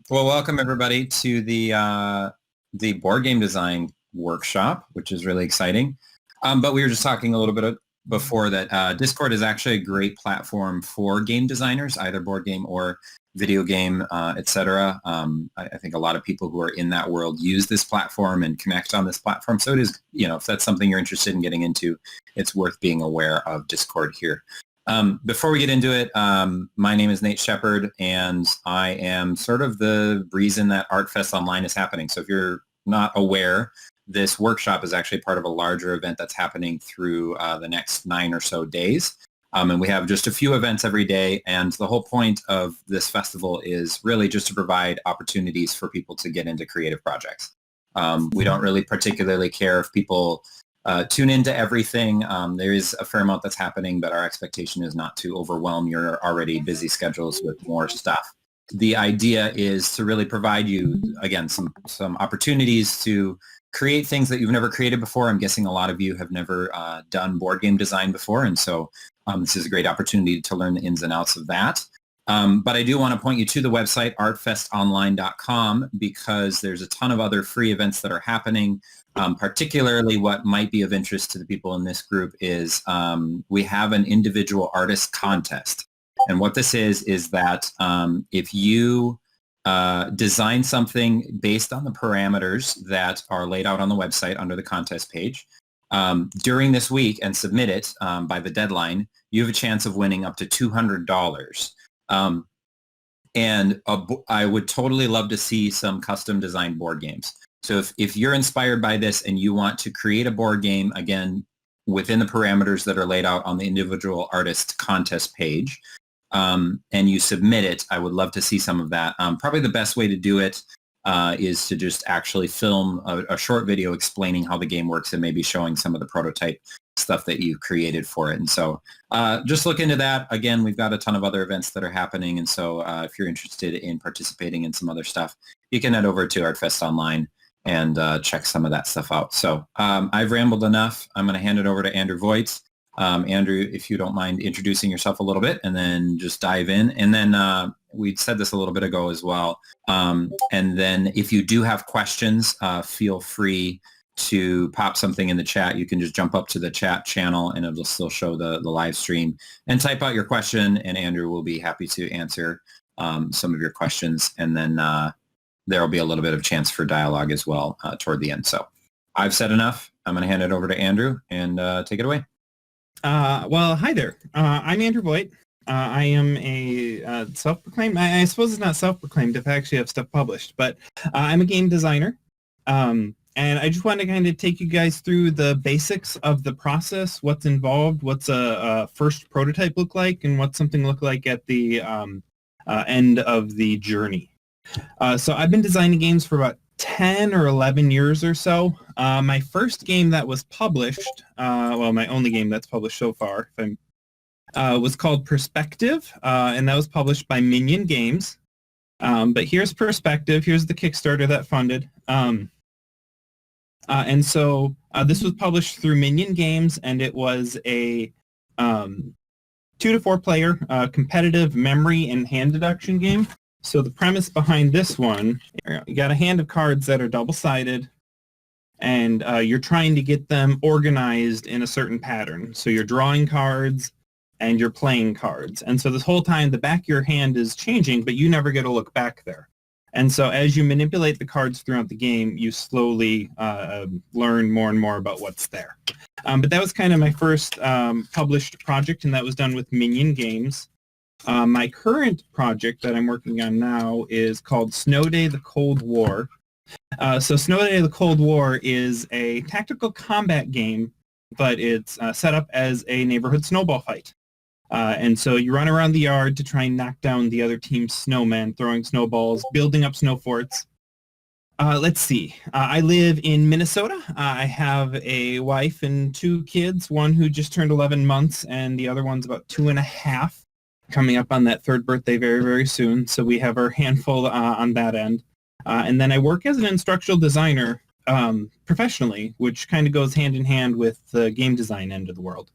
Well, welcome everybody to the board game design workshop, which is really exciting. But we were just talking a little bit before that Discord is actually a great platform for game designers, either board game or video game, etc. I think a lot of people who are in that world use this platform and connect on this platform. So it is, if that's something you're interested in getting into, it's worth being aware of Discord here. Before we get into it, my name is Nate Shepard, and I am sort of the reason that ArtFest Online is happening. So if you're not aware, this workshop is actually part of a larger event that's happening through the next 9 or so days. And we have just a few events every day, and the whole point of this festival is really just to provide opportunities for people to get into creative projects. We don't really particularly care if people tune into everything. There is a fair amount that's happening, but our expectation is not to overwhelm your already busy schedules with more stuff. The idea is to really provide you, again, some opportunities to create things that you've never created before. I'm guessing a lot of you have never done board game design before, and so this is a great opportunity to learn the ins and outs of that. But I do want to point you to the website, artfestonline.com, because there's a ton of other free events that are happening. Particularly what might be of interest to the people in this group is we have an individual artist contest. And what this is that if you design something based on the parameters that are laid out on the website under the contest page, during this week and submit it by the deadline, you have a chance of winning up to $200. And I would totally love to see some custom designed board games. So if you're inspired by this and you want to create a board game, again, within the parameters that are laid out on the individual artist contest page, and you submit it, I would love to see some of that. Probably the best way to do it is to just actually film a short video explaining how the game works and maybe showing some of the prototype stuff that you created for it. And so just look into that. Again, we've got a ton of other events that are happening. And so if you're interested in participating in some other stuff, you can head over to ArtFest Online and check some of that stuff out. So I've rambled enough. I'm going to hand it over to Andrew Voigt. Andrew, if you don't mind introducing yourself a little bit and then just dive in. And then we said this a little bit ago as well. And then if you do have questions, feel free to pop something in the chat. You can just jump up to the chat channel and it'll still show the live stream and type out your question, and Andrew will be happy to answer some of your questions. And then there will be a little bit of chance for dialogue as well toward the end. So I've said enough. I'm going to hand it over to Andrew and take it away. Well, hi there. I'm Andrew Voigt. I am a self-proclaimed, I suppose it's not self-proclaimed if I actually have stuff published, but I'm a game designer. And I just wanted to kind of take you guys through the basics of the process, what's involved, what's a first prototype look like, and what's something look like at the end of the journey. So I've been designing games for about 10 or 11 years or so. My first game that was published, well, my only game that's published so far, was called Perspective, and that was published by Minion Games. But here's Perspective. Here's the Kickstarter that funded. And so this was published through Minion Games, and it was a 2 to 4 player competitive memory and hand deduction game. So the premise behind this one, you got a hand of cards that are double-sided, and you're trying to get them organized in a certain pattern. So you're drawing cards and you're playing cards. And so this whole time, the back of your hand is changing, but you never get to look back there. And so as you manipulate the cards throughout the game, you slowly learn more and more about what's there. But that was kind of my first published project, and that was done with Minion Games. My current project that I'm working on now is called Snow Day: The Cold War. So Snow Day: The Cold War is a tactical combat game, but it's set up as a neighborhood snowball fight. And so you run around the yard to try and knock down the other team's snowmen, throwing snowballs, building up snow forts. Let's see. I live in Minnesota. I have a wife and 2 kids, one who just turned 11 months, and the other one's about 2.5, coming up on that 3rd birthday very, very soon. So we have our handful on that end. And then I work as an instructional designer professionally, which kind of goes hand in hand with the game design end of the world.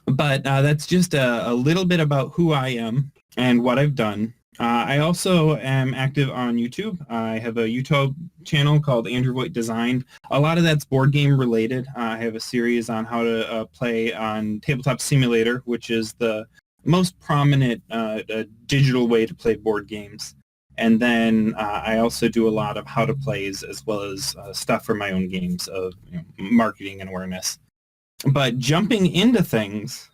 But that's just a little bit about who I am and what I've done. I also am active on YouTube. I have a YouTube channel called Andrew Voigt Design. A lot of that's board game related. I have a series on how to play on Tabletop Simulator, which is the most prominent digital way to play board games. And then I also do a lot of how to plays as well as stuff for my own games of marketing and awareness. But jumping into things,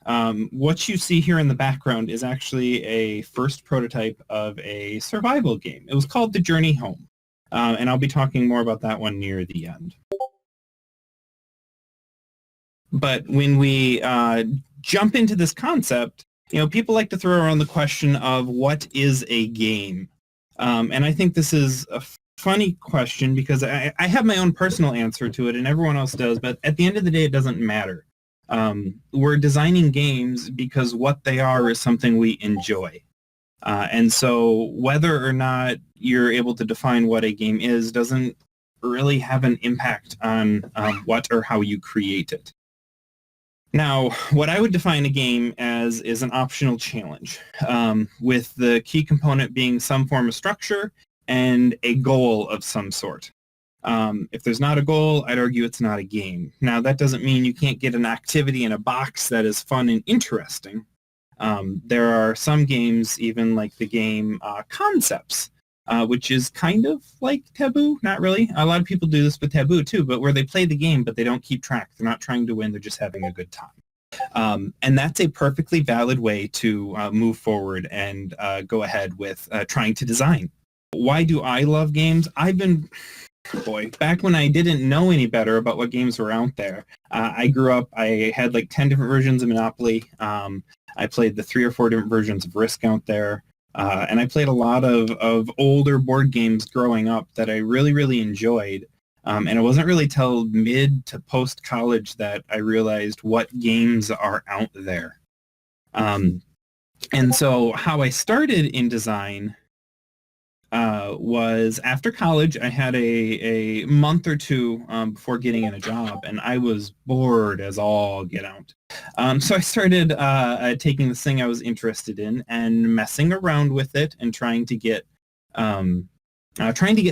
what you see here in the background is actually a first prototype of a survival game. It was called The Journey Home, and I'll be talking more about that one near the end. But when we jump into this concept, people like to throw around the question of what is a game? And I think this is a funny question because I have my own personal answer to it and everyone else does, but at the end of the day, it doesn't matter. We're designing games because what they are is something we enjoy. And so whether or not you're able to define what a game is doesn't really have an impact on what or how you create it. Now, what I would define a game as is an optional challenge, with the key component being some form of structure and a goal of some sort. If there's not a goal, I'd argue it's not a game. Now, that doesn't mean you can't get an activity in a box that is fun and interesting. There are some games, even like the game Concepts, which is kind of like Taboo, not really. A lot of people do this with Taboo too, but where they play the game, but they don't keep track. They're not trying to win, they're just having a good time. And that's a perfectly valid way to move forward and go ahead with trying to design. Why do I love games? Back when I didn't know any better about what games were out there, I grew up, I had like 10 different versions of Monopoly. I played the 3 or 4 different versions of Risk out there. And I played a lot of older board games growing up that I really, really enjoyed. And it wasn't really till mid to post-college that I realized what games are out there. And so how I started in design was after college. I had a month or two before getting in a job, and I was bored as all get out. So I started taking this thing I was interested in and messing around with it and trying to get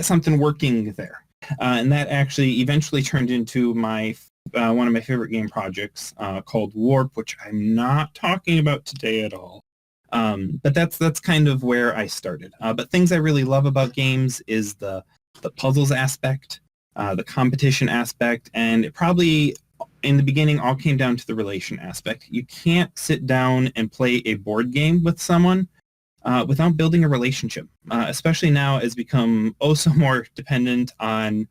something working there. And that actually eventually turned into my one of my favorite game projects called Warp, which I'm not talking about today at all. But that's kind of where I started. But things I really love about games is the puzzles aspect, the competition aspect, and it probably in the beginning all came down to the relation aspect. You can't sit down and play a board game with someone without building a relationship, especially now it's become so more dependent on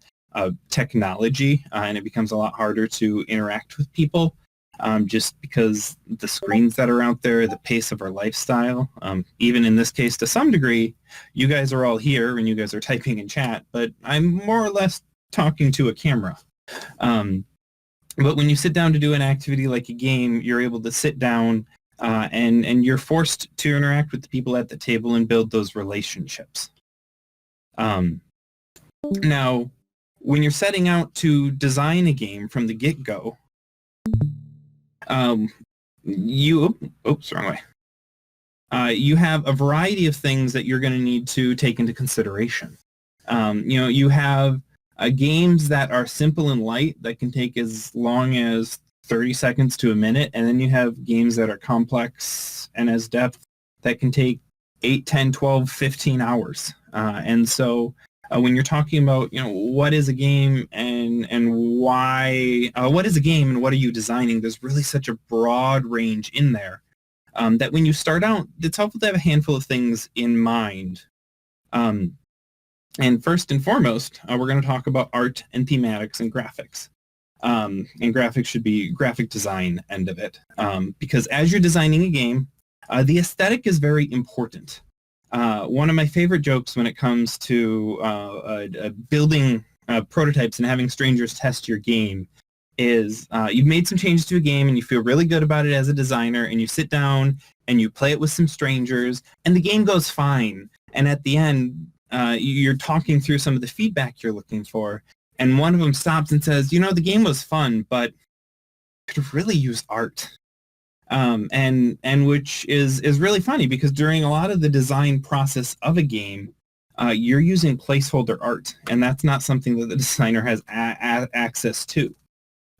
technology, and it becomes a lot harder to interact with people. Just because the screens that are out there, the pace of our lifestyle, even in this case, to some degree, you guys are all here and you guys are typing in chat, but I'm more or less talking to a camera. But when you sit down to do an activity like a game, you're able to sit down and you're forced to interact with the people at the table and build those relationships. Now, when you're setting out to design a game from the get-go, you have a variety of things that you're going to need to take into consideration. You have games that are simple and light that can take as long as 30 seconds to a minute, and then you have games that are complex and as depth that can take 8, 10, 12, 15 hours. And so when you're talking about, what is a game and why, what is a game and what are you designing, there's really such a broad range in there that when you start out, it's helpful to have a handful of things in mind. And first and foremost, we're going to talk about art and thematics and graphics. And graphics should be graphic design end of it. Because as you're designing a game, the aesthetic is very important. One of my favorite jokes when it comes to building prototypes and having strangers test your game is you've made some changes to a game and you feel really good about it as a designer, and you sit down and you play it with some strangers and the game goes fine. And at the end, you're talking through some of the feedback you're looking for, and one of them stops and says, the game was fun, but I could have really used art. and which is really funny because during a lot of the design process of a game, you're using placeholder art, and that's not something that the designer has access to.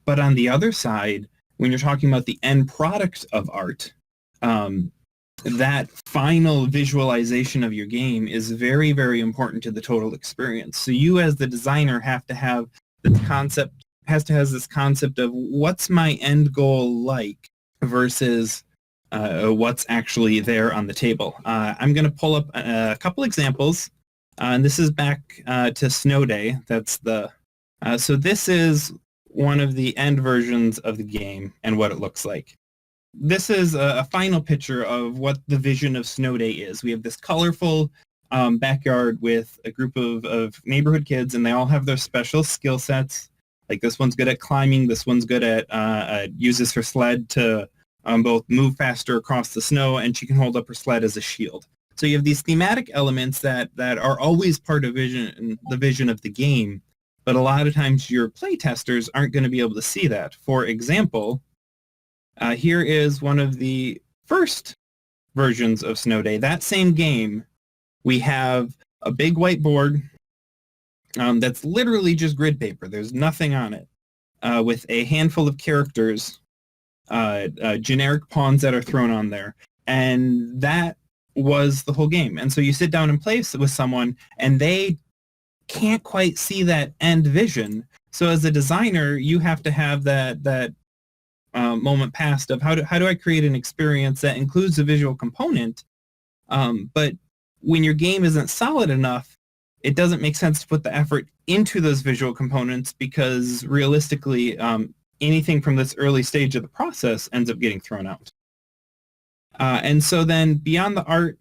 But on the other side, when you're talking about the end product of art, that final visualization of your game is very, very important to the total experience. So you as the designer have to have this concept, has this concept of what's my end goal like versus what's actually there on the table. I'm going to pull up a couple examples, and this is back to Snow Day. That's the so this is one of the end versions of the game and what it looks like. This is a final picture of what the vision of Snow Day is. We have this colorful backyard with a group of neighborhood kids, and they all have their special skill sets. Like this one's good at climbing, this one's good at uses her sled to both move faster across the snow, and she can hold up her sled as a shield. So you have these thematic elements that are always part of the vision of the game, but a lot of times your play testers aren't going to be able to see that. For example, here is one of the first versions of Snow Day. That same game, we have a big whiteboard that's literally just grid paper. There's nothing on it, with a handful of characters, generic pawns that are thrown on there. And that was the whole game. And so you sit down and play with someone, and they can't quite see that end vision. So as a designer, you have to have that moment past of how do I create an experience that includes a visual component, but when your game isn't solid enough, it doesn't make sense to put the effort into those visual components because realistically, anything from this early stage of the process ends up getting thrown out. And so then beyond the art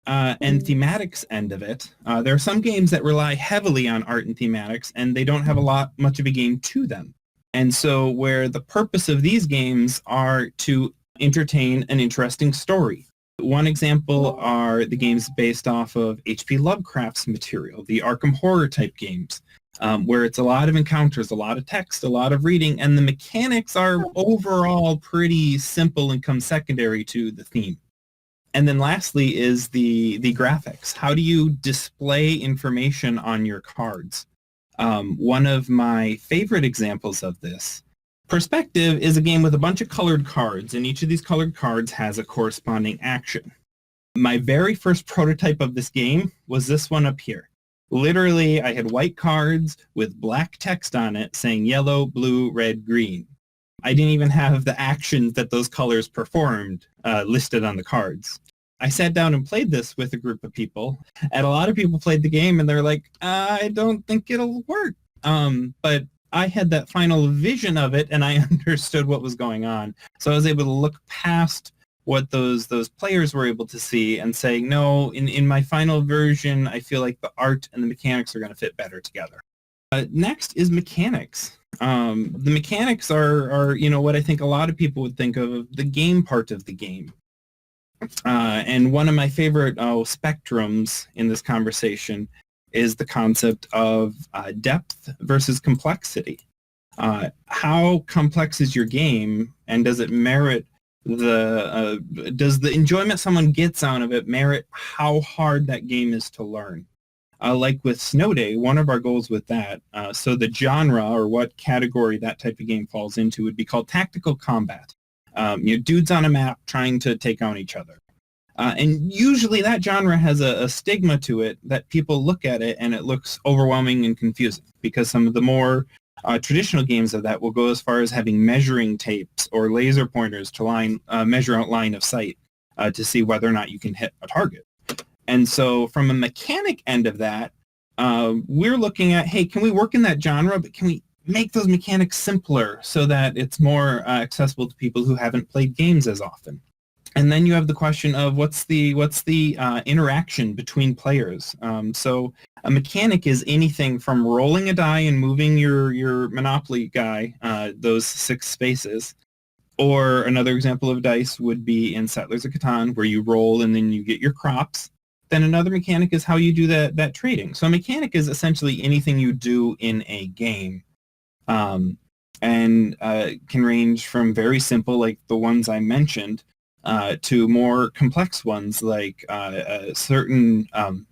and thematics end of it, there are some games that rely heavily on art and thematics, and they don't have much of a game to them. And so where the purpose of these games are to entertain an interesting story. One example are the games based off of H.P. Lovecraft's material, the Arkham Horror type games, where it's a lot of encounters, a lot of text, a lot of reading, and the mechanics are overall pretty simple and come secondary to the theme. And then lastly is the graphics. How do you display information on your cards? One of my favorite examples of this, Perspective, is a game with a bunch of colored cards, and each of these colored cards has a corresponding action. My very first prototype of this game was this one up here. Literally, I had white cards with black text on it saying yellow, blue, red, green. I didn't even have the actions that those colors performed listed on the cards. I sat down and played this with a group of people, and a lot of people played the game, and they're like, I don't think it'll work. But I had that final vision of it, and I understood what was going on. So I was able to look past what those players were able to see and say, no, in my final version, I feel like the art and the mechanics are going to fit better together. Next is mechanics. The mechanics are what I think a lot of people would think of the game part of the game. And one of my favorite spectrums in this conversation is the concept of depth versus complexity. How complex is your game, and does it merit does the enjoyment someone gets out of it merit how hard that game is to learn? Like with Snow Day, one of our goals with that, so the genre or what category that type of game falls into would be called tactical combat. Dudes on a map trying to take on each other. And usually that genre has a stigma to it that people look at it and it looks overwhelming and confusing, because some of the more traditional games of that will go as far as having measuring tapes or laser pointers to measure out line of sight to see whether or not you can hit a target. And so from a mechanic end of that, we're looking at, hey, can we work in that genre, but can we make those mechanics simpler so that it's more accessible to people who haven't played games as often? And then you have the question of what's the interaction between players. So a mechanic is anything from rolling a die and moving your Monopoly guy, those 6 spaces. Or another example of dice would be in Settlers of Catan, where you roll and then you get your crops. Then another mechanic is how you do that trading. So a mechanic is essentially anything you do in a game. and can range from very simple, like the ones I mentioned, to more complex ones like certain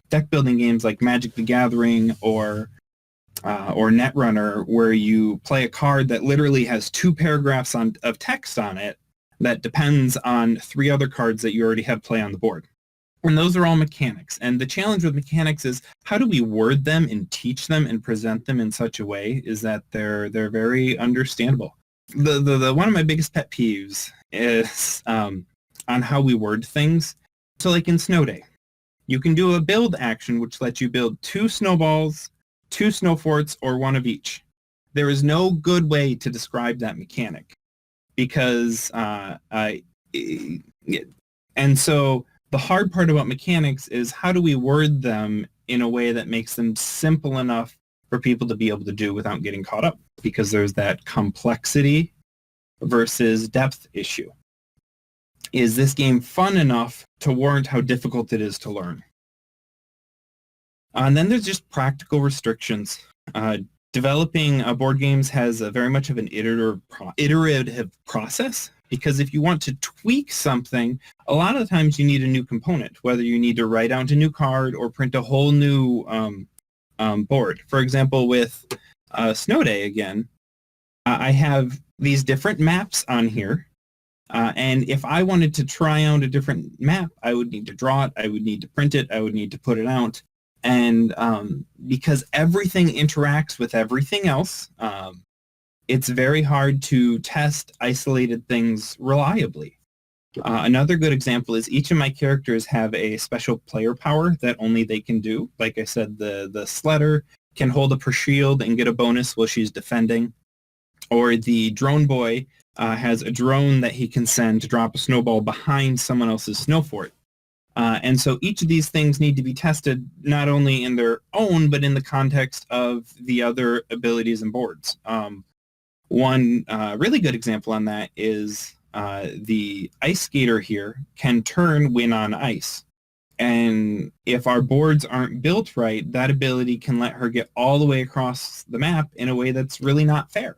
deck building games like Magic the Gathering or Netrunner, where you play a card that literally has 2 paragraphs of text on it that depends on 3 other cards that you already have play on the board. And those are all mechanics. And the challenge with mechanics is how do we word them and teach them and present them in such a way is that they're very understandable. The one of my biggest pet peeves is on how we word things. So like in Snow Day, you can do a build action which lets you build 2 snowballs, 2 snow forts, or 1 of each. There is no good way to describe that mechanic because and so the hard part about mechanics is how do we word them in a way that makes them simple enough for people to be able to do without getting caught up, because there's that complexity versus depth issue. Is this game fun enough to warrant how difficult it is to learn? And then there's just practical restrictions. Developing board games has very much of an iterative process, because if you want to tweak something, a lot of the times you need a new component, whether you need to write out a new card or print a whole new board. For example, with Snow Day again, I have these different maps on here. And if I wanted to try out a different map, I would need to draw it, I would need to print it, I would need to put it out. And because everything interacts with everything else, it's very hard to test isolated things reliably. Another good example is each of my characters have a special player power that only they can do. Like I said, the Sledder can hold up her shield and get a bonus while she's defending. Or the Drone Boy has a drone that he can send to drop a snowball behind someone else's snow fort. And so each of these things need to be tested not only in their own, but in the context of the other abilities and boards. One really good example on that is the Ice Skater here can turn when on ice. And if our boards aren't built right, that ability can let her get all the way across the map in a way that's really not fair.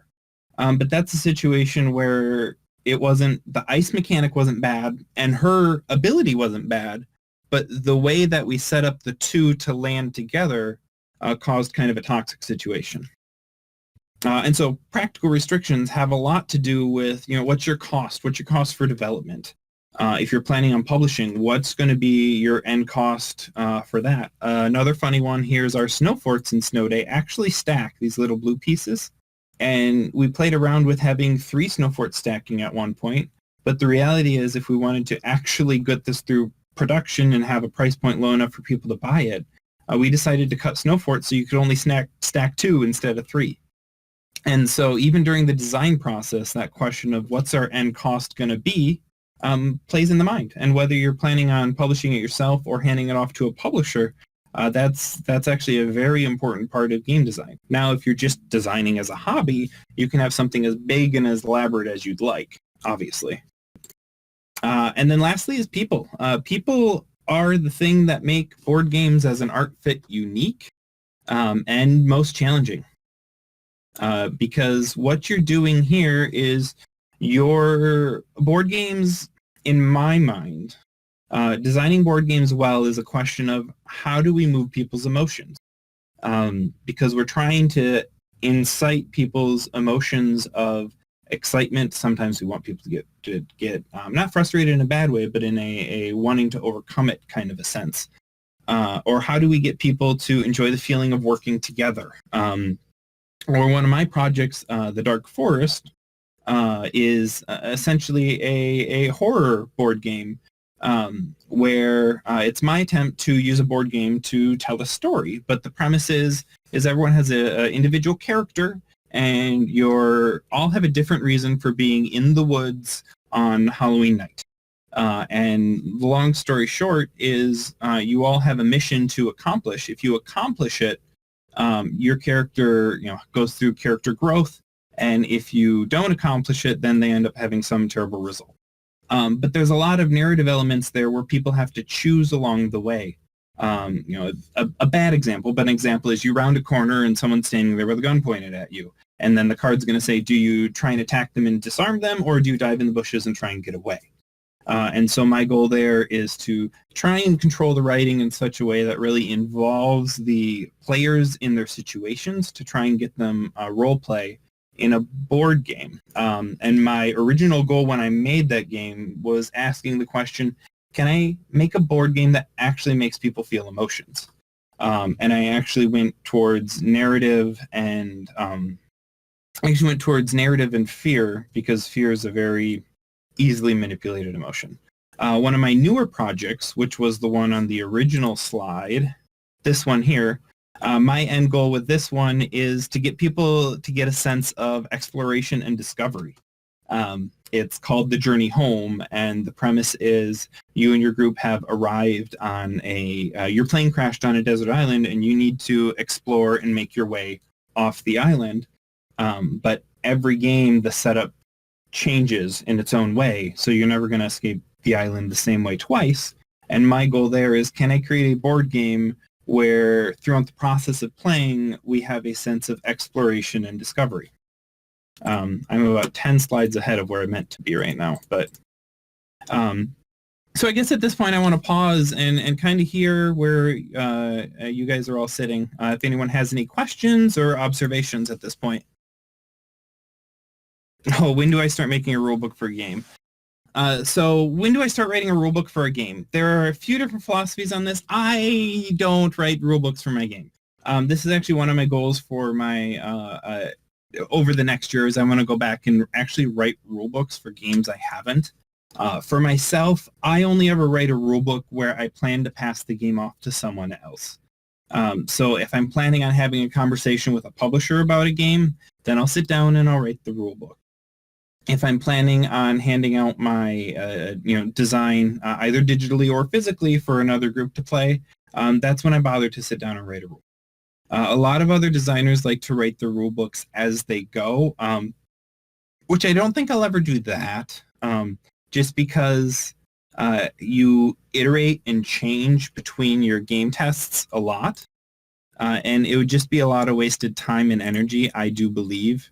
But that's a situation where the ice mechanic wasn't bad and her ability wasn't bad, but the way that we set up the two to land together caused kind of a toxic situation. And so practical restrictions have a lot to do with, what's your cost? What's your cost for development? If you're planning on publishing, what's going to be your end cost for that? Another funny one here is our snow forts in Snow Day actually stack these little blue pieces. And we played around with having 3 snow forts stacking at one point. But the reality is if we wanted to actually get this through production and have a price point low enough for people to buy it, we decided to cut snow forts so you could only stack 2 instead of 3. And so even during the design process, that question of what's our end cost going to be plays in the mind. And whether you're planning on publishing it yourself or handing it off to a publisher, that's actually a very important part of game design. Now, if you're just designing as a hobby, you can have something as big and as elaborate as you'd like, obviously. And then lastly is people. People are the thing that make board games as an art fit unique and most challenging. Because what you're doing here is your board games, in my mind, designing board games well is a question of how do we move people's emotions? Because we're trying to incite people's emotions of excitement. Sometimes we want people to get not frustrated in a bad way, but in a wanting to overcome it kind of a sense. Or how do we get people to enjoy the feeling of working together? Or one of my projects, The Dark Forest, is essentially a horror board game where it's my attempt to use a board game to tell a story. But the premise is everyone has an individual character, and you all have a different reason for being in the woods on Halloween night. And the long story short is you all have a mission to accomplish. If you accomplish it, your character goes through character growth. And if you don't accomplish it, then they end up having some terrible result. But there's a lot of narrative elements there where people have to choose along the way. A bad example, but an example is you round a corner and someone's standing there with a gun pointed at you. And then the card's going to say, do you try and attack them and disarm them, or do you dive in the bushes and try and get away? And so my goal there is to try and control the writing in such a way that really involves the players in their situations to try and get them role play in a board game. And my original goal when I made that game was asking the question, can I make a board game that actually makes people feel emotions? And I actually went towards narrative and fear, because fear is a very easily manipulated emotion. One of my newer projects, which was the one on the original slide, this one here, my end goal with this one is to get people to get a sense of exploration and discovery. It's called The Journey Home, and the premise is you and your group have arrived on your plane crashed on a desert island, and you need to explore and make your way off the island. But every game, the setup changes in its own way, so you're never going to escape the island the same way twice. And my goal there is, can I create a board game where throughout the process of playing, we have a sense of exploration and discovery? I'm about 10 slides ahead of where I meant to be right now, but so I guess at this point I want to pause and kind of hear where you guys are all sitting. If anyone has any questions or observations at this point. Oh, when do I start making a rulebook for a game? So when do I start writing a rulebook for a game? There are a few different philosophies on this. I don't write rulebooks for my game. This is actually one of my goals for my over the next year, is I want to go back and actually write rulebooks for games I haven't. For myself, I only ever write a rulebook where I plan to pass the game off to someone else. So if I'm planning on having a conversation with a publisher about a game, then I'll sit down and I'll write the rulebook. If I'm planning on handing out my design either digitally or physically for another group to play, that's when I bother to sit down and write a rule. A lot of other designers like to write their rule books as they go, which I don't think I'll ever do that, just because you iterate and change between your game tests a lot, and it would just be a lot of wasted time and energy, I do believe,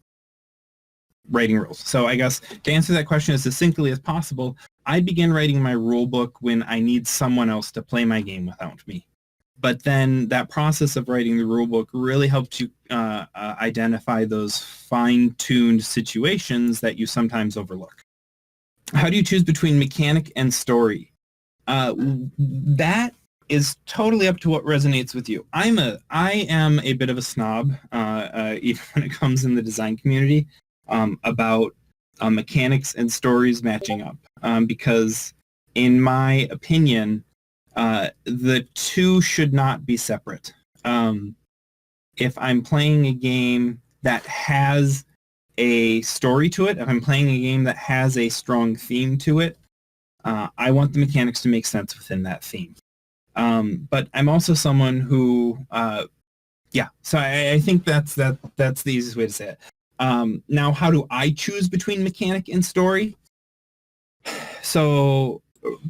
writing rules. So I guess to answer that question as succinctly as possible, I begin writing my rule book when I need someone else to play my game without me. But then that process of writing the rulebook really helps you identify those fine-tuned situations that you sometimes overlook. How do you choose between mechanic and story? That is totally up to what resonates with you. I am a bit of a snob, even when it comes in the design community, about mechanics and stories matching up, because in my opinion, the two should not be separate. If I'm playing a game that has a story to it, if I'm playing a game that has a strong theme to it, I want the mechanics to make sense within that theme. But I'm also someone who, so I think that's the easiest way to say it. Now, how do I choose between mechanic and story? So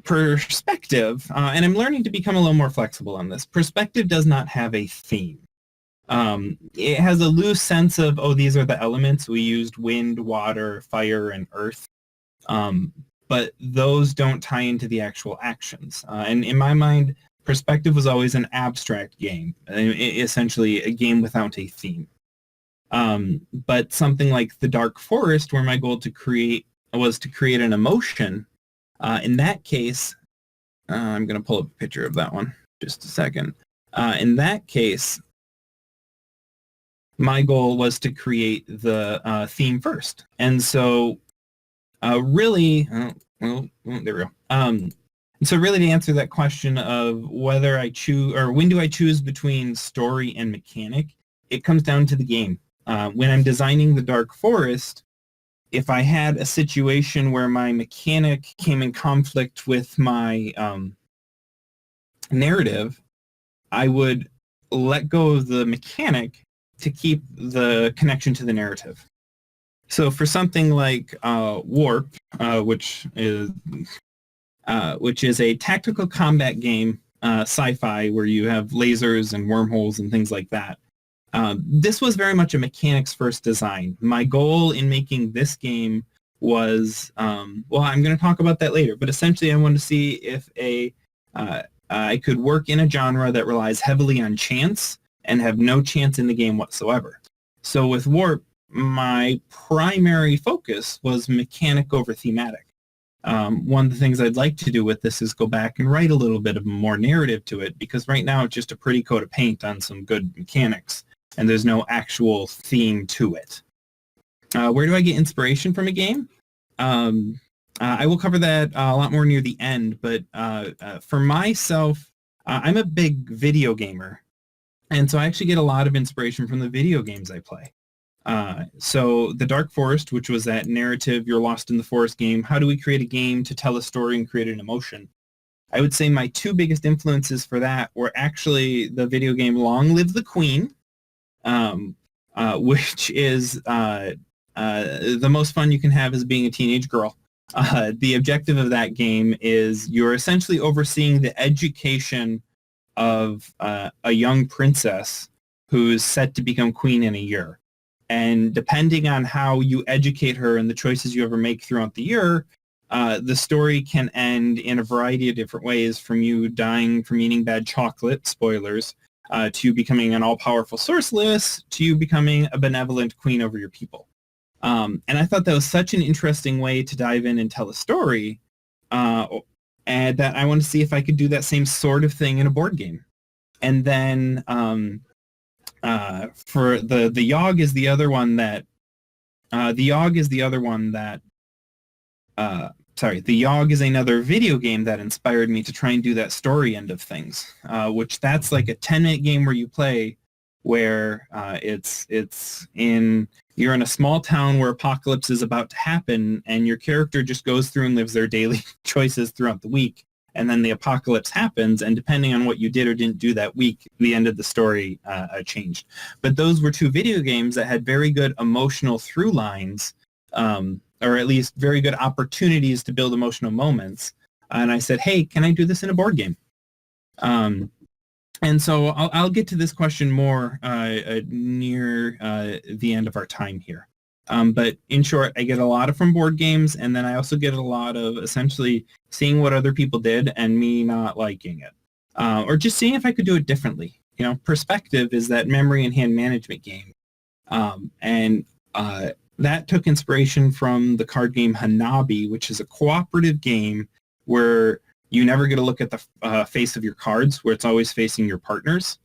perspective, and I'm learning to become a little more flexible on this. Perspective does not have a theme. It has a loose sense of, oh, these are the elements. We used wind, water, fire, and earth. But those don't tie into the actual actions. And in my mind, perspective was always an abstract game, essentially a game without a theme. But something like The Dark Forest, where my goal was to create an emotion, in that case, I'm going to pull up a picture of that one just a second. In that case, my goal was to create the theme first. And so really, there we go. So really, to answer that question of whether I choose, or when do I choose between story and mechanic, it comes down to the game. When I'm designing The Dark Forest, if I had a situation where my mechanic came in conflict with my narrative, I would let go of the mechanic to keep the connection to the narrative. So for something like Warp, which is a tactical combat game, sci-fi, where you have lasers and wormholes and things like that, This was very much a mechanics first design. My goal in making this game was, well, I'm going to talk about that later, but essentially I wanted to see if I could work in a genre that relies heavily on chance and have no chance in the game whatsoever. So with Warp, my primary focus was mechanic over thematic. One of the things I'd like to do with this is go back and write a little bit of more narrative to it, because right now it's just a pretty coat of paint on some good mechanics, and there's no actual theme to it. Where do I get inspiration from a game? I will cover that a lot more near the end, but for myself, I'm a big video gamer, and so I actually get a lot of inspiration from the video games I play. So The Dark Forest, which was that narrative You're Lost in the Forest game, how do we create a game to tell a story and create an emotion? I would say my two biggest influences for that were actually the video game Long Live the Queen, which is the most fun you can have as being a teenage girl. The objective of that game is you're essentially overseeing the education of a young princess who's set to become queen in a year. And depending on how you educate her and the choices you ever make throughout the year, the story can end in a variety of different ways, from you dying from eating bad chocolate, spoilers, to you becoming an all-powerful sorceress, to you becoming a benevolent queen over your people. And I thought that was such an interesting way to dive in and tell a story, and that I wanted to see if I could do that same sort of thing in a board game. And then for the Yogg is the other one that the Yogg is another video game that inspired me to try and do that story end of things, which that's like a 10-minute game where you play, where you're in a small town where apocalypse is about to happen, and your character just goes through and lives their daily choices throughout the week. And then the apocalypse happens, and depending on what you did or didn't do that week, the end of the story changed. But those were two video games that had very good emotional through lines, or at least very good opportunities to build emotional moments. And I said, hey, can I do this in a board game? And so I'll get to this question more near the end of our time here. But in short, I get a lot of from board games, and then I also get a lot of essentially seeing what other people did and me not liking it, or just seeing if I could do it differently. You know, Perspective is that memory and hand management game, and that took inspiration from the card game Hanabi, which is a cooperative game where you never get to look at the face of your cards, where it's always facing your partners.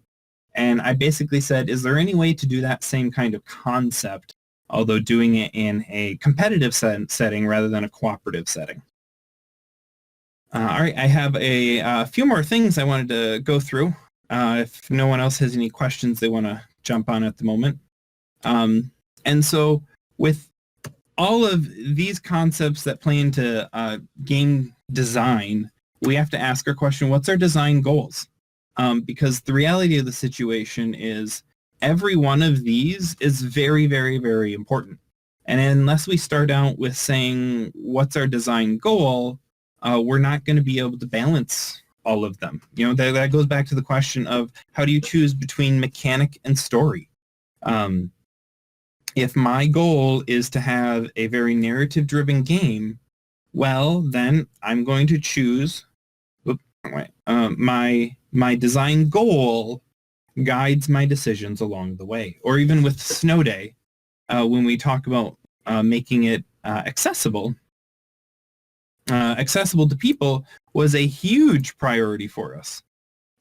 And I basically said, is there any way to do that same kind of concept, although doing it in a competitive setting rather than a cooperative setting? All right, I have a few more things I wanted to go through. If no one else has any questions they want to jump on at the moment. And so with all of these concepts that play into game design, we have to ask our question, what's our design goals? Because the reality of the situation is every one of these is very, very, very important. And unless we start out with saying, what's our design goal, we're not going to be able to balance all of them. You know, that goes back to the question of how do you choose between mechanic and story? If my goal is to have a very narrative-driven game, well, then I'm going to choose my design goal guides my decisions along the way. Or even with Snow Day, when we talk about making it accessible to people was a huge priority for us.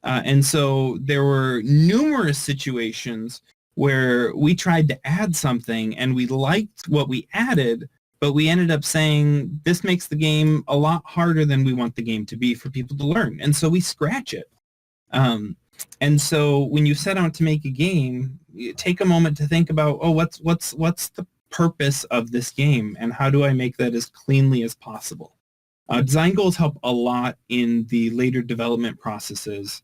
And so there were numerous situations where we tried to add something and we liked what we added, but we ended up saying this makes the game a lot harder than we want the game to be for people to learn. And so we scratch it. And so when you set out to make a game, you take a moment to think about, oh, what's the purpose of this game and how do I make that as cleanly as possible? Design goals help a lot in the later development processes.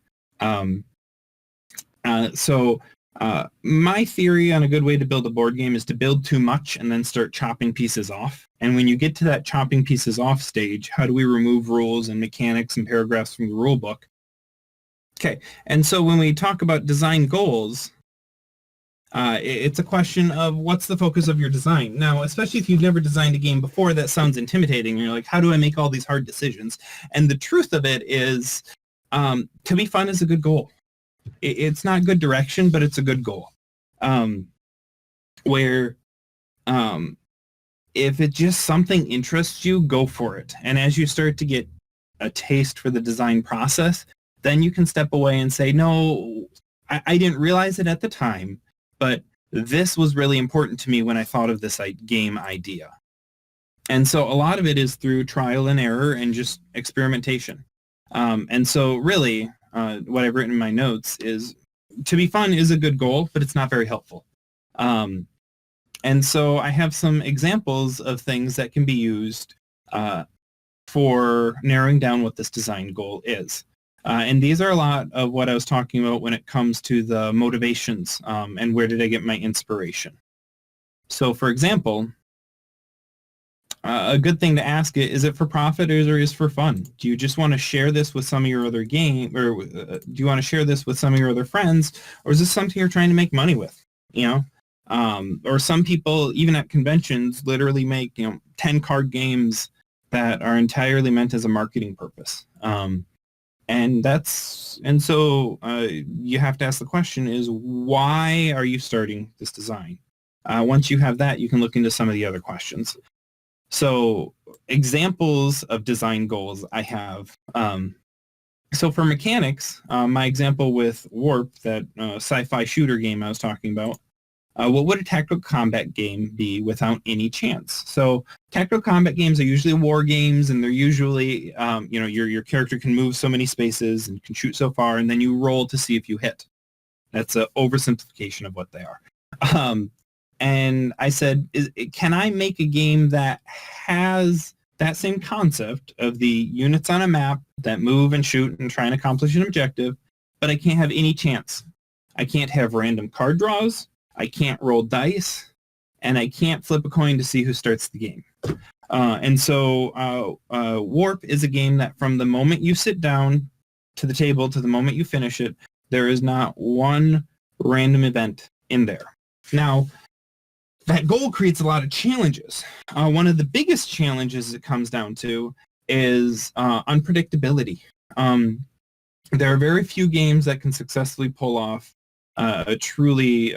My theory on a good way to build a board game is to build too much and then start chopping pieces off. And when you get to that chopping pieces off stage, how do we remove rules and mechanics and paragraphs from the rule book? Okay, and so when we talk about design goals, It's a question of what's the focus of your design. Now, especially if you've never designed a game before, that sounds intimidating. You're like, how do I make all these hard decisions? And the truth of it is, to be fun is a good goal. It's not good direction, but it's a good goal. Where if it's just something interests you, go for it. And as you start to get a taste for the design process, then you can step away and say, no, I didn't realize it at the time, but this was really important to me when I thought of this game idea. And so a lot of it is through trial and error and just experimentation. And so really, what I've written in my notes is, to be fun is a good goal, but it's not very helpful. And so I have some examples of things that can be used for narrowing down what this design goal is. And these are a lot of what I was talking about when it comes to the motivations and where did I get my inspiration. So for example, a good thing to ask is it for profit or is it for fun? Do you just want to share this with some of your other do you want to share this with some of your other friends, or is this something you're trying to make money with? Or some people, even at conventions, literally make 10 card games that are entirely meant as a marketing purpose. And so you have to ask the question is, why are you starting this design? Once you have that, you can look into some of the other questions. So examples of design goals I have. So for mechanics, my example with Warp, that sci-fi shooter game I was talking about, what would a tactical combat game be without any chance? So tactical combat games are usually war games, and they're usually, your character can move so many spaces and can shoot so far, and then you roll to see if you hit. That's an oversimplification of what they are. And I said, can I make a game that has that same concept of the units on a map that move and shoot and try and accomplish an objective, but I can't have any chance? I can't have random card draws. I can't roll dice, and I can't flip a coin to see who starts the game. And so Warp is a game that from the moment you sit down to the table to the moment you finish it, there is not one random event in there. Now, that goal creates a lot of challenges. One of the biggest challenges it comes down to is unpredictability. There are very few games that can successfully pull off a truly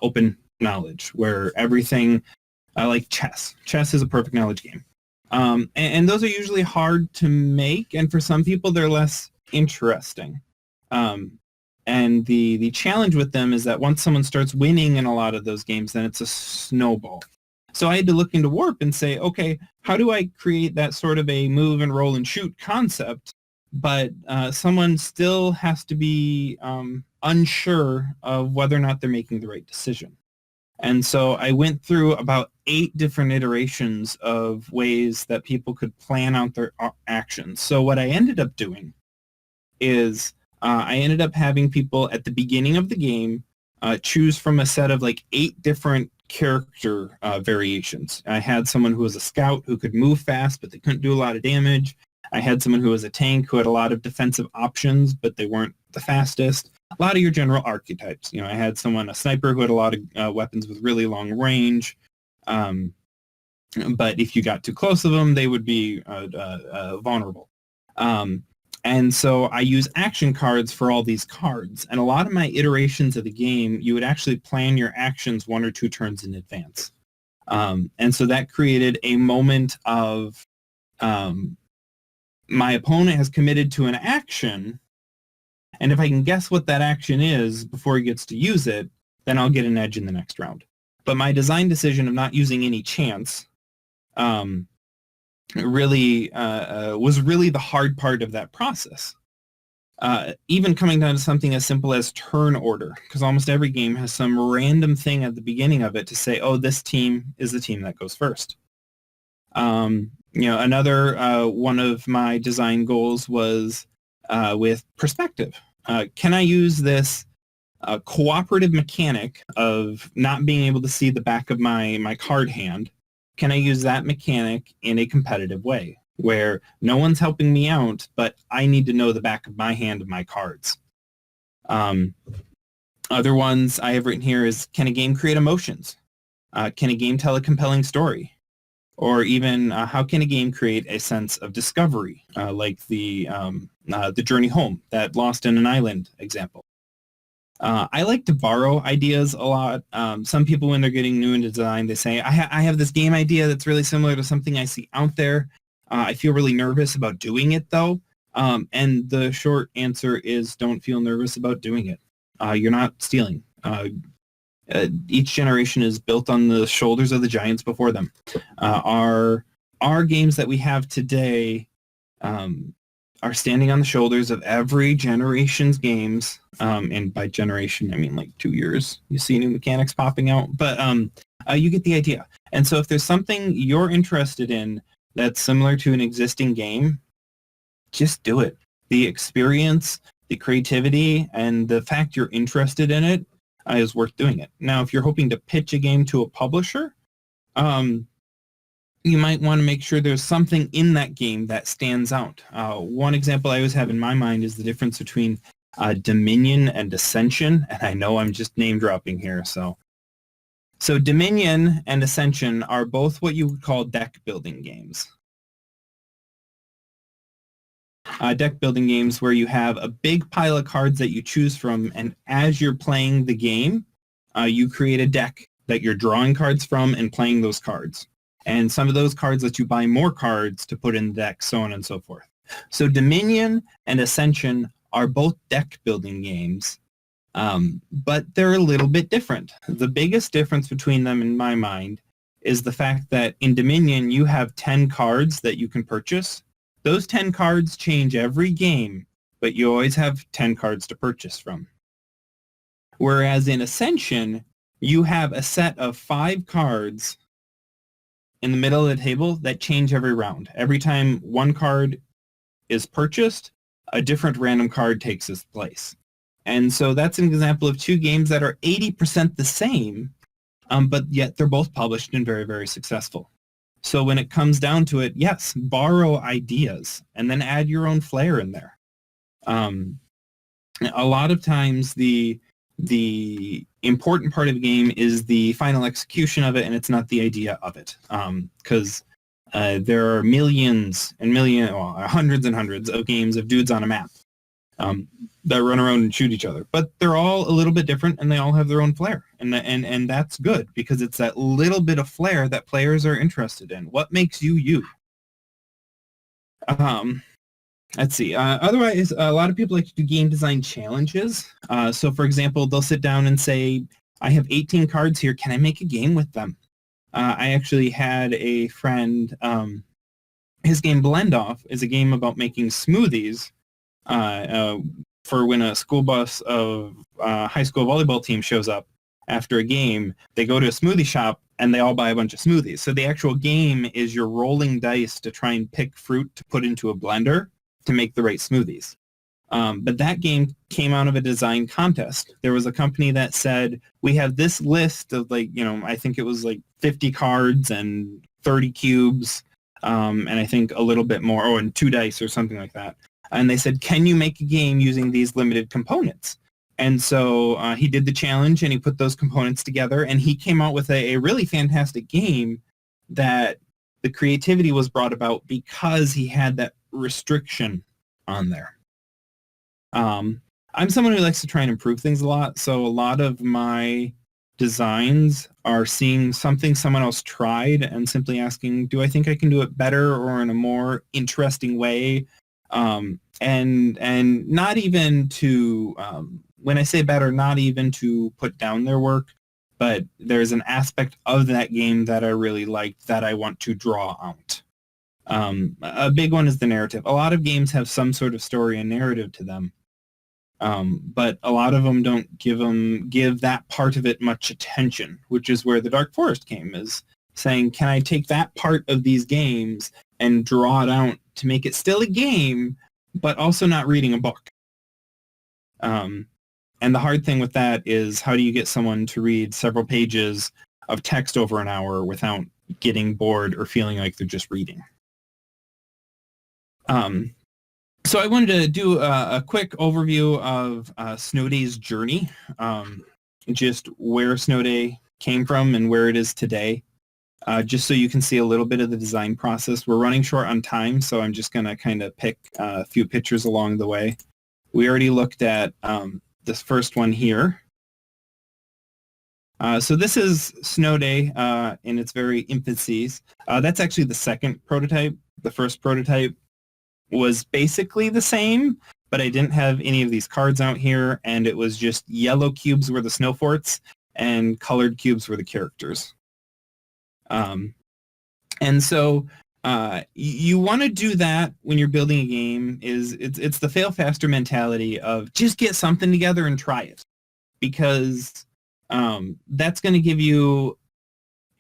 open knowledge, where everything, like chess. Chess is a perfect knowledge game. And those are usually hard to make, and for some people they're less interesting. And the challenge with them is that once someone starts winning in a lot of those games, then it's a snowball. So I had to look into Warp and say, okay, how do I create that sort of a move and roll and shoot concept, but someone still has to be unsure of whether or not they're making the right decision. And so I went through about 8 different iterations of ways that people could plan out their actions. So what I ended up doing is I ended up having people at the beginning of the game choose from a set of like 8 different character variations. I had someone who was a scout who could move fast, but they couldn't do a lot of damage. I had someone who was a tank who had a lot of defensive options, but they weren't the fastest. A lot of your general archetypes. I had someone, a sniper, who had a lot of weapons with really long range. But if you got too close to them, they would be vulnerable. And so I use action cards for all these cards. And a lot of my iterations of the game, you would actually plan your actions 1 or 2 turns in advance. And so that created a moment of my opponent has committed to an action, and if I can guess what that action is before he gets to use it, then I'll get an edge in the next round. But my design decision of not using any chance really was really the hard part of that process. Even coming down to something as simple as turn order, because almost every game has some random thing at the beginning of it to say, oh, this team is the team that goes first. Another one of my design goals was with perspective. Can I use this cooperative mechanic of not being able to see the back of my card hand? Can I use that mechanic in a competitive way where no one's helping me out, but I need to know the back of my hand of my cards? Other ones I have written here is, can a game create emotions? Can a game tell a compelling story? Or even how can a game create a sense of discovery, like the Journey Home, that Lost in an Island example. I like to borrow ideas a lot. Some people, when they're getting new into design, they say, I have this game idea that's really similar to something I see out there. I feel really nervous about doing it, though. And the short answer is, don't feel nervous about doing it. You're not stealing. Each generation is built on the shoulders of the giants before them. Our games that we have today are standing on the shoulders of every generation's games. And by generation, I mean like 2 years. You see new mechanics popping out, but you get the idea. And so if there's something you're interested in that's similar to an existing game, just do it. The experience, the creativity, and the fact you're interested in it is worth doing it. Now, if you're hoping to pitch a game to a publisher, you might want to make sure there's something in that game that stands out. One example I always have in my mind is the difference between Dominion and Ascension, and I know I'm just name dropping here. So Dominion and Ascension are both what you would call deck building games. Deck building games where you have a big pile of cards that you choose from, and as you're playing the game, you create a deck that you're drawing cards from and playing those cards. And some of those cards let you buy more cards to put in the deck, so on and so forth. So Dominion and Ascension are both deck building games, but they're a little bit different. The biggest difference between them, in my mind, is the fact that in Dominion, you have 10 cards that you can purchase. Those 10 cards change every game, but you always have 10 cards to purchase from. Whereas in Ascension, you have a set of 5 cards in the middle of the table that change every round. Every time one card is purchased, a different random card takes its place. And so that's an example of 2 games that are 80% the same, but yet they're both published and very, very successful. So when it comes down to it, yes, borrow ideas and then add your own flair in there. A lot of times the important part of the game is the final execution of it, and it's not the idea of it. Because there are millions and hundreds and hundreds of games of dudes on a map that run around and shoot each other. But they're all a little bit different, and they all have their own flair. And that's good, because it's that little bit of flair that players are interested in. What makes you you? Let's see. Otherwise, a lot of people like to do game design challenges. So, for example, they'll sit down and say, I have 18 cards here. Can I make a game with them? I actually had a friend, his game Blend Off is a game about making smoothies for when a school bus of high school volleyball team shows up after a game. They go to a smoothie shop and they all buy a bunch of smoothies. So the actual game is you're rolling dice to try and pick fruit to put into a blender to make the right smoothies. But that game came out of a design contest. There was a company that said, we have this list of I think it was 50 cards and 30 cubes, and I think a little bit more, and 2 dice or something like that. And they said, can you make a game using these limited components? And so he did the challenge, and he put those components together, and he came out with a really fantastic game that the creativity was brought about because he had that restriction on there. I'm someone who likes to try and improve things a lot, so a lot of my designs are seeing something someone else tried and simply asking, do I think I can do it better or in a more interesting way? And not even to, when I say better, not even to put down their work, but there's an aspect of that game that I really liked that I want to draw out. A big one is the narrative. A lot of games have some sort of story and narrative to them, but a lot of them don't give that part of it much attention, which is where the Dark Forest came, is saying, can I take that part of these games and draw it out to make it still a game, but also not reading a book? And the hard thing with that is, how do you get someone to read several pages of text over an hour without getting bored or feeling like they're just reading? So I wanted to do a quick overview of Snow Day's journey, just where Snow Day came from and where it is today, just so you can see a little bit of the design process. We're running short on time, so I'm just going to kind of pick a few pictures along the way. We already looked at this first one here. So this is Snow Day in its very infancies. That's actually the second prototype. The first prototype was basically the same, but I didn't have any of these cards out here, and it was just yellow cubes were the snow forts and colored cubes were the characters. And so you want to do that when you're building a game. It's the fail faster mentality of just get something together and try it, because that's going to give you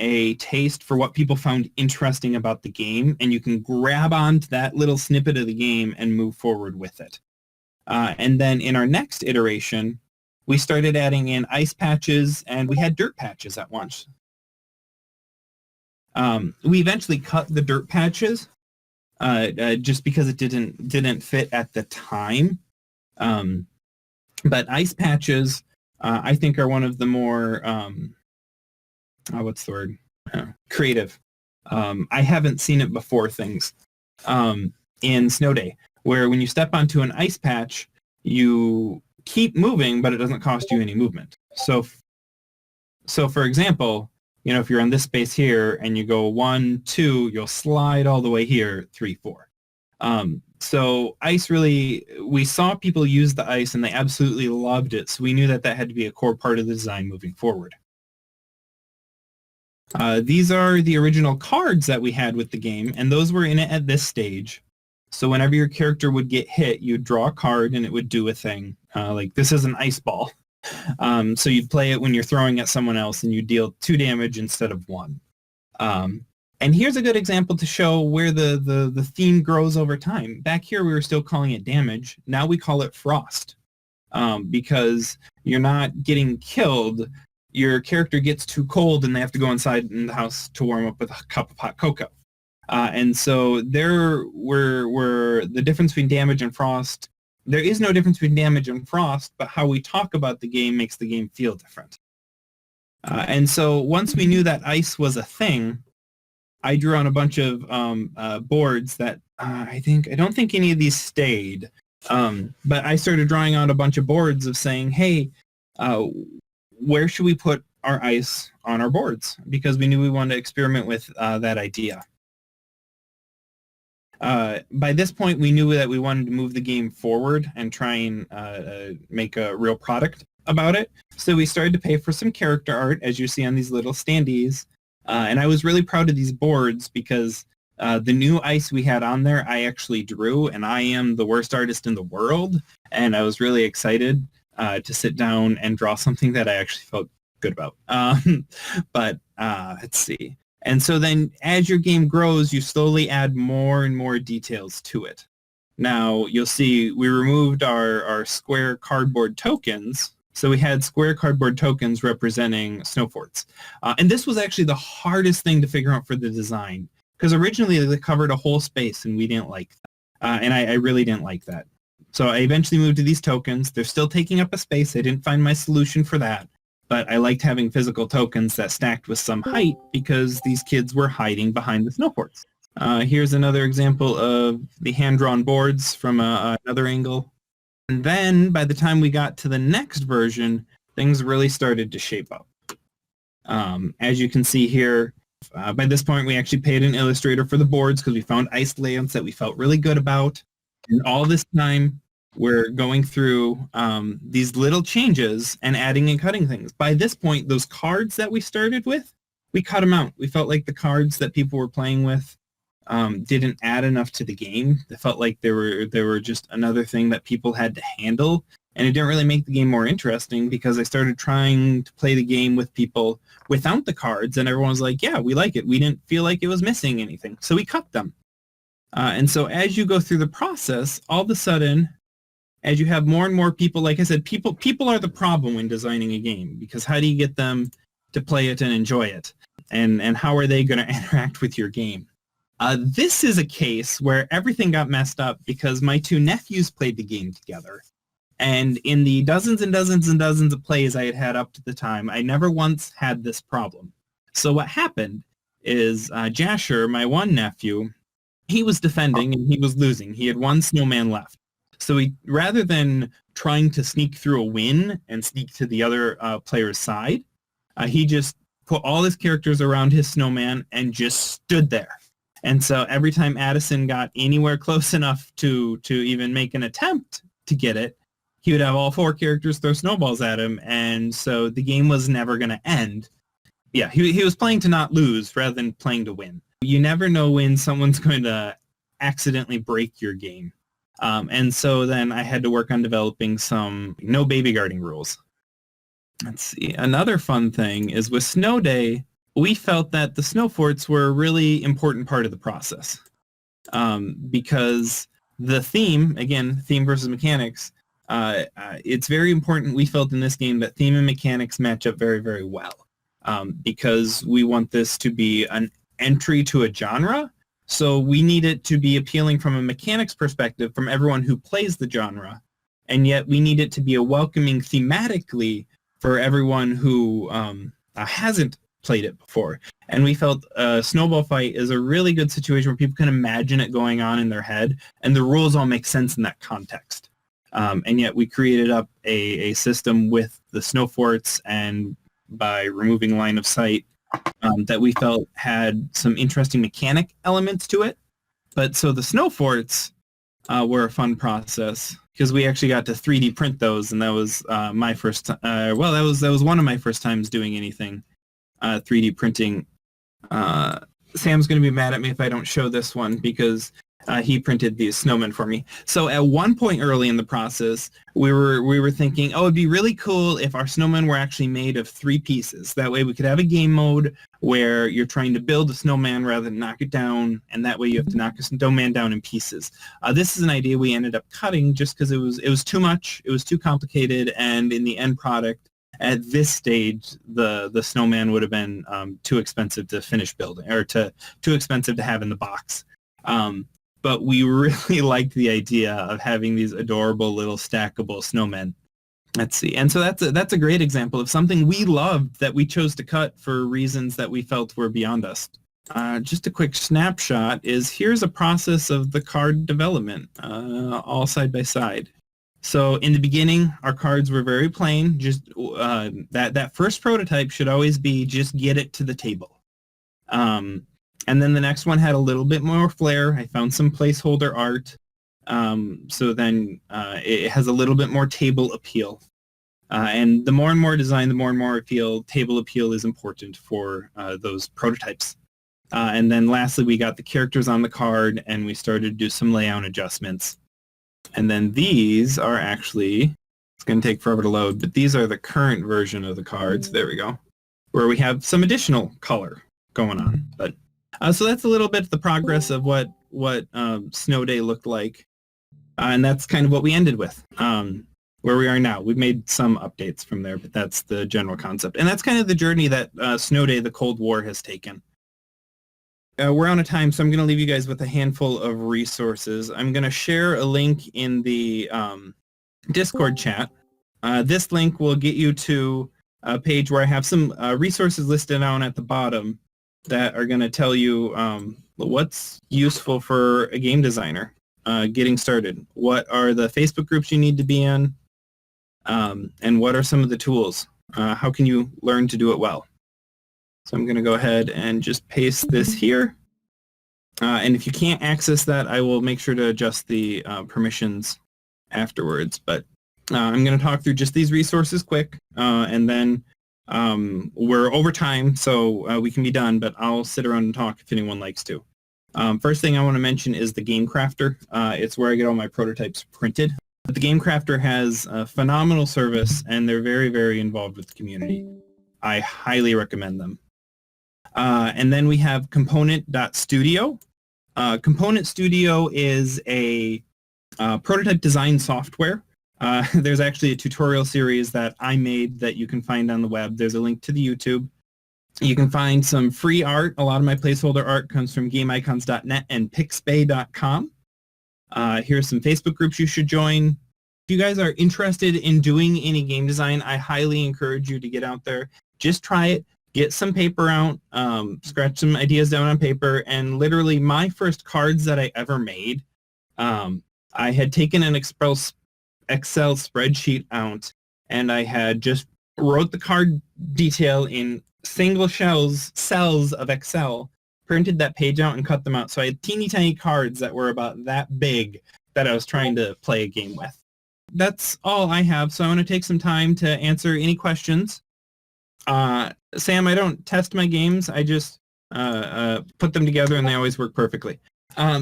a taste for what people found interesting about the game, and you can grab onto that little snippet of the game and move forward with it. And then in our next iteration, we started adding in ice patches, and we had dirt patches at once. We eventually cut the dirt patches just because it didn't fit at the time. But ice patches, I think, are one of the more what's the word? Creative. I haven't seen it before things in Snow Day, where when you step onto an ice patch, you keep moving, but it doesn't cost you any movement. So for example, if you're on this space here and you go 1, 2, you'll slide all the way here, 3, 4. So ice really, we saw people use the ice and they absolutely loved it. So we knew that had to be a core part of the design moving forward. These are the original cards that we had with the game, and those were in it at this stage. So whenever your character would get hit, you'd draw a card and it would do a thing. Like this is an ice ball. So you'd play it when you're throwing at someone else and you deal 2 damage instead of 1. And here's a good example to show where the theme grows over time. Back here we were still calling it damage. Now we call it frost, because you're not getting killed. Your character gets too cold and they have to go inside in the house to warm up with a cup of hot cocoa. And so there were the difference between damage and frost. There is no difference between damage and frost, but how we talk about the game makes the game feel different. And so once we knew that ice was a thing, I drew on a bunch of boards that I don't think any of these stayed. But I started drawing out a bunch of boards of saying, hey, where should we put our ice on our boards? Because we knew we wanted to experiment with that idea. By this point, we knew that we wanted to move the game forward and try and make a real product about it. So we started to pay for some character art, as you see on these little standees. And I was really proud of these boards because the new ice we had on there, I actually drew, and I am the worst artist in the world. And I was really excited to sit down and draw something that I actually felt good about. But let's see. And so then as your game grows, you slowly add more and more details to it. Now you'll see we removed our square cardboard tokens. So we had square cardboard tokens representing snow forts. And this was actually the hardest thing to figure out for the design, because originally they covered a whole space and we didn't like that. And I really didn't like that. So I eventually moved to these tokens. They're still taking up a space. I didn't find my solution for that. But I liked having physical tokens that stacked with some height because these kids were hiding behind the snow forts. Here's another example of the hand-drawn boards from another angle. And then by the time we got to the next version, things really started to shape up. As you can see here, by this point we actually paid an illustrator for the boards because we found ice layouts that we felt really good about. And all this time, we're going through these little changes and adding and cutting things. By this point, those cards that we started with, we cut them out. We felt like the cards that people were playing with didn't add enough to the game. They felt like they were just another thing that people had to handle. And it didn't really make the game more interesting because I started trying to play the game with people without the cards. And everyone was like, yeah, we like it. We didn't feel like it was missing anything. So we cut them. And so as you go through the process, all of a sudden, as you have more and more people, like I said, people are the problem when designing a game, because how do you get them to play it and enjoy it? And how are they going to interact with your game? This is a case where everything got messed up because my two nephews played the game together. And in the dozens and dozens and dozens of plays I had had up to the time, I never once had this problem. So what happened is Jasher, my one nephew, he was defending and he was losing. He had one snowman left. So he, rather than trying to sneak through a win and sneak to the other player's side, he just put all his characters around his snowman and just stood there. And so every time Addison got anywhere close enough to even make an attempt to get it, he would have all four characters throw snowballs at him. And so the game was never going to end. Yeah, he was playing to not lose rather than playing to win. You never know when someone's going to accidentally break your game. And so then I had to work on developing some no baby guarding rules. Let's see. Another fun thing is with Snow Day, we felt that the snow forts were a really important part of the process because the theme, again, theme versus mechanics, it's very important, we felt in this game, that theme and mechanics match up very, very well because we want this to be an entry to a genre. So we need it to be appealing from a mechanics perspective from everyone who plays the genre, and yet we need it to be a welcoming thematically for everyone who hasn't played it before. And we felt a snowball fight is a really good situation where people can imagine it going on in their head, and the rules all make sense in that context. And yet we created up a system with the snow forts and by removing line of sight that we felt had some interesting mechanic elements to it. But so the snow forts were a fun process because we actually got to 3D print those, and that was my first. That was one of my first times doing anything 3D printing. Sam's going to be mad at me if I don't show this one because he printed these snowmen for me. So at one point early in the process, we were thinking, oh, it'd be really cool if our snowmen were actually made of 3 pieces. That way we could have a game mode where you're trying to build a snowman rather than knock it down, and that way you have to knock a snowman down in pieces. This is an idea we ended up cutting just because it was too much, it was too complicated, and in the end product, at this stage, the snowman would have been too expensive to finish building, or too expensive to have in the box. But we really liked the idea of having these adorable little stackable snowmen. Let's see. And so that's a great example of something we loved that we chose to cut for reasons that we felt were beyond us. Just a quick snapshot is here's a process of the card development, all side by side. So in the beginning, our cards were very plain. Just that first prototype should always be just get it to the table. And then the next one had a little bit more flair. I found some placeholder art. So then it has a little bit more table appeal. And the more and more design, the more and more table appeal is important for those prototypes. And then lastly, we got the characters on the card, and we started to do some layout adjustments. And then these are actually, it's going to take forever to load, but these are the current version of the cards. There we go. Where we have some additional color going on. But so that's a little bit the progress of what Snow Day looked like. And that's kind of what we ended with, where we are now. We've made some updates from there, but that's the general concept. And that's kind of the journey that Snow Day, the Cold War, has taken. We're on a time, so I'm going to leave you guys with a handful of resources. I'm going to share a link in the Discord chat. This link will get you to a page where I have some resources listed down at the bottom that are going to tell you what's useful for a game designer getting started. What are the Facebook groups you need to be in? And what are some of the tools? How can you learn to do it well? So I'm going to go ahead and just paste this here. And if you can't access that, I will make sure to adjust the permissions afterwards. But I'm going to talk through just these resources quick, and then we're over time, so we can be done, but I'll sit around and talk if anyone likes to. First thing I want to mention is the Game Crafter. It's where I get all my prototypes printed. But the Game Crafter has a phenomenal service, and they're very, very involved with the community. I highly recommend them. And then we have Component.studio. Component Studio is a prototype design software. There's actually a tutorial series that I made that you can find on the web. There's a link to the YouTube. You can find some free art. A lot of my placeholder art comes from gameicons.net and pixbay.com. Here's some Facebook groups you should join. If you guys are interested in doing any game design, I highly encourage you to get out there. Just try it. Get some paper out, scratch some ideas down on paper, and literally my first cards that I ever made, I had taken an Excel spreadsheet out, and I had just wrote the card detail in single cells of Excel, printed that page out and cut them out. So I had teeny tiny cards that were about that big that I was trying to play a game with. That's all I have, so I want to take some time to answer any questions. Sam, I don't test my games. I just put them together, and they always work perfectly.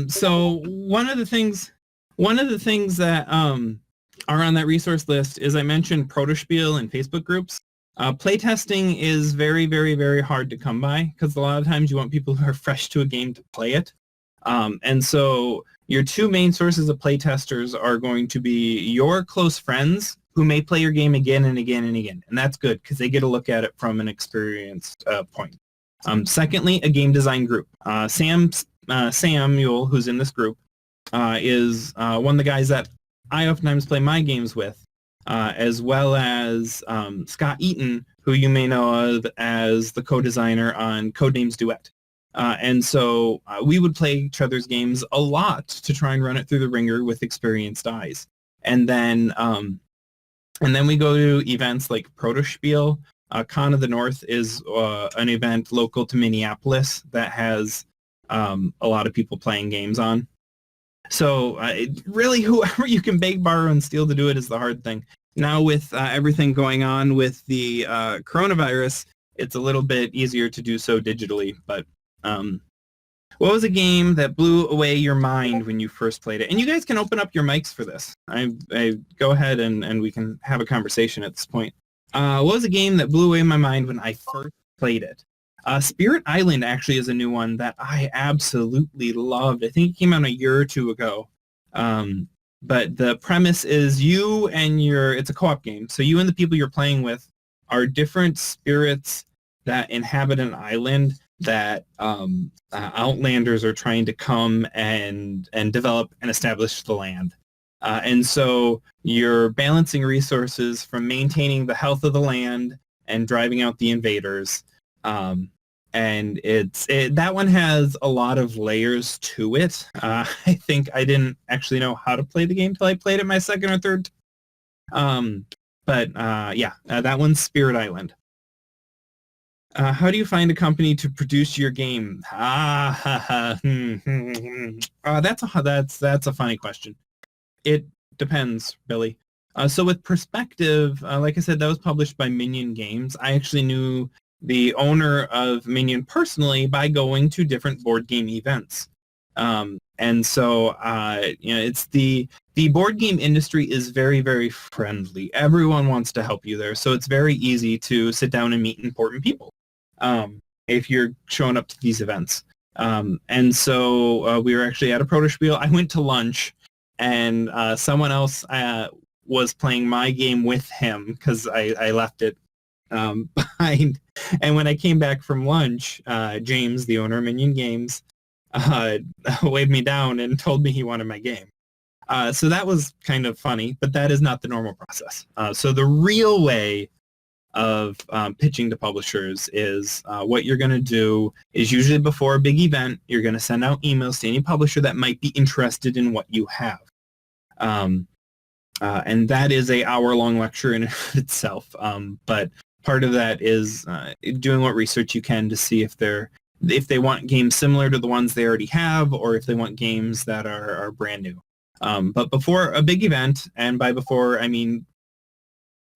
So one of the things that are on that resource list is I mentioned Protospiel and Facebook groups. Playtesting is very, very, very hard to come by because a lot of times you want people who are fresh to a game to play it. And so your two main sources of playtesters are going to be your close friends who may play your game again and again and again. And that's good because they get a look at it from an experienced point. Secondly, a game design group. Samuel, who's in this group, is one of the guys that I oftentimes play my games with, as well as Scott Eaton, who you may know of as the co-designer on Codenames Duet. And so we would play each other's games a lot to try and run it through the ringer with experienced eyes. And then we go to events like Protospiel. Con of the North is an event local to Minneapolis that has a lot of people playing games on. So really, whoever you can beg, borrow, and steal to do it is the hard thing. Now with everything going on with the coronavirus, it's a little bit easier to do so digitally. But what was a game that blew away your mind when you first played it? And you guys can open up your mics for this. I go ahead and we can have a conversation at this point. What was a game that blew away my mind when I first played it? Spirit Island actually is a new one that I absolutely loved. I think it came out a year or two ago. But the premise is it's a co-op game. So you and the people you're playing with are different spirits that inhabit an island that Outlanders are trying to come and develop and establish the land. And so you're balancing resources from maintaining the health of the land and driving out the invaders. And that one has a lot of layers to it. I think I didn't actually know how to play the game till I played it my second or third. That one's Spirit Island. How do you find a company to produce your game? That's a funny question. It depends, Billy. So with Perspective, like I said, that was published by Minion Games. I actually knew the owner of Minion personally by going to different board game events. And so, it's the board game industry is very, very friendly. Everyone wants to help you there. So it's very easy to sit down and meet important people if you're showing up to these events. And so we were actually at a Protospiel. I went to lunch and someone else was playing my game with him because I left it behind. And when I came back from lunch, James, the owner of Minion Games, waved me down and told me he wanted my game. So that was kind of funny, but that is not the normal process. So the real way of pitching to publishers is what you're going to do is usually before a big event, you're going to send out emails to any publisher that might be interested in what you have. And that is a hour-long lecture in itself. But part of that is doing what research you can to see if they want games similar to the ones they already have, or if they want games that are brand new. But before a big event, and by before I mean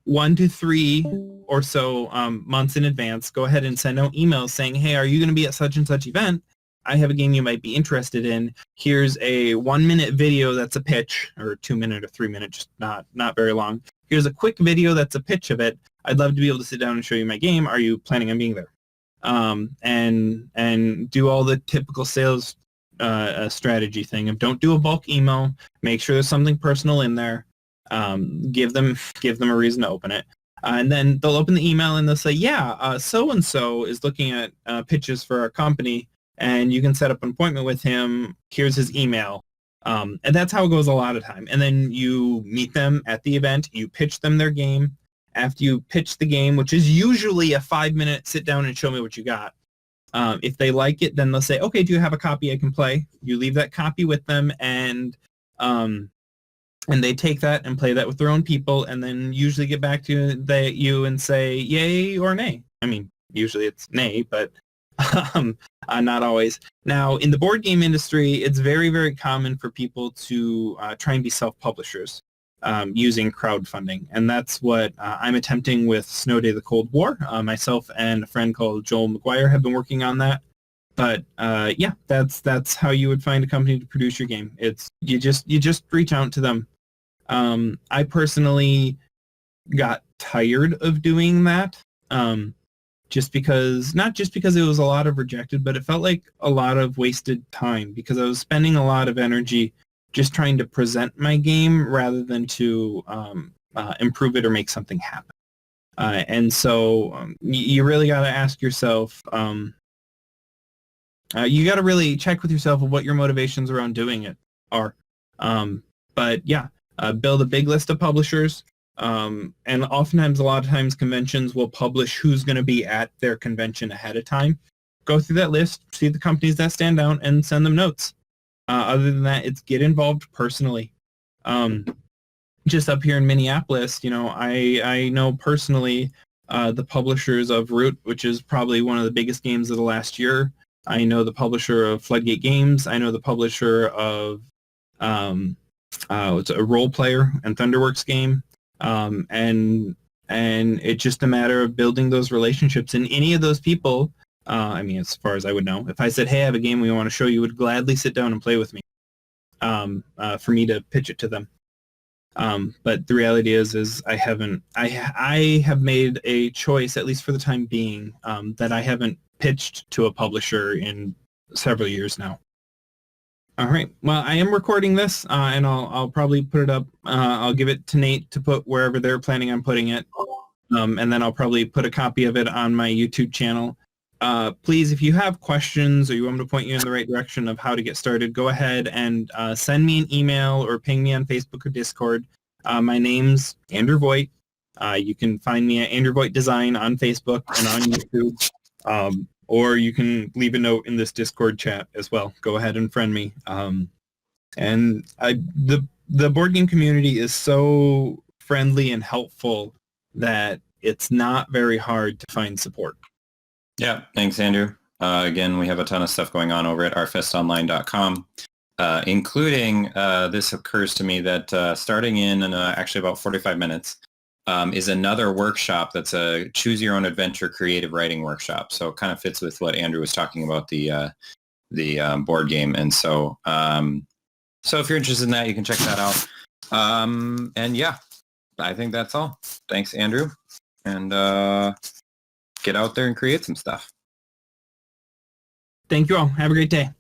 1 to 3 or so months in advance, go ahead and send out emails saying, hey, are you going to be at such and such event? I have a game you might be interested in. Here's a 1-minute video that's a pitch, or 2-minute or 3-minute, just not very long. Here's a quick video that's a pitch of it. I'd love to be able to sit down and show you my game. Are you planning on being there? And do all the typical sales strategy thing of don't do a bulk email. Make sure there's something personal in there. Give them a reason to open it. And then they'll open the email and they'll say, yeah, so-and-so is looking at pitches for our company, and you can set up an appointment with him. Here's his email. And that's how it goes a lot of time. And then you meet them at the event. You pitch them their game. After you pitch the game, which is usually a 5-minute sit down and show me what you got. If they like it, then they'll say, okay, do you have a copy I can play? You leave that copy with them, and they take that and play that with their own people, and then usually get back to you and say yay or nay. I mean, usually it's nay, but not always. Now, in the board game industry, it's very, very common for people to try and be self-publishers using crowdfunding, and that's what I'm attempting with Snow Day: The Cold War. Myself and a friend called Joel McGuire have been working on that. But yeah, that's how you would find a company to produce your game. It's you just reach out to them. I personally got tired of doing that, not just because it was a lot of rejected, but it felt like a lot of wasted time because I was spending a lot of energy just trying to present my game rather than to improve it or make something happen. And so you really got to ask yourself, you got to really check with yourself of what your motivations around doing it are. But yeah, build a big list of publishers. And oftentimes, a lot of times, conventions will publish who's going to be at their convention ahead of time. Go through that list, see the companies that stand out, and send them notes. Other than that, it's get involved personally. Just up here in Minneapolis, I know personally the publishers of Root, which is probably one of the biggest games of the last year. I know the publisher of Floodgate Games. I know the publisher of it's a Role Player and Thunderworks game. And it's just a matter of building those relationships. And any of those people, as far as I would know, if I said, hey, I have a game we want to show you, would gladly sit down and play with me for me to pitch it to them. But the reality is I have made a choice, at least for the time being, that I haven't pitched to a publisher in several years now. All right. Well, I am recording this, and I'll probably put it up. I'll give it to Nate to put wherever they're planning on putting it, and then I'll probably put a copy of it on my YouTube channel. Please, if you have questions or you want me to point you in the right direction of how to get started, go ahead and send me an email or ping me on Facebook or Discord. My name's Andrew Voigt. You can find me at Andrew Voigt Design on Facebook and on YouTube. Or you can leave a note in this Discord chat as well. Go ahead and friend me. The board game community is so friendly and helpful that it's not very hard to find support. Yeah, thanks, Andrew. Again, we have a ton of stuff going on over at rfestonline.com, including this occurs to me that starting in actually about 45 minutes, is another workshop that's a choose your own adventure creative writing workshop. So it kind of fits with what Andrew was talking about, the board game. And so so if you're interested in that, you can check that out. And yeah, I think that's all. Thanks, Andrew. And get out there and create some stuff. Thank you all. Have a great day.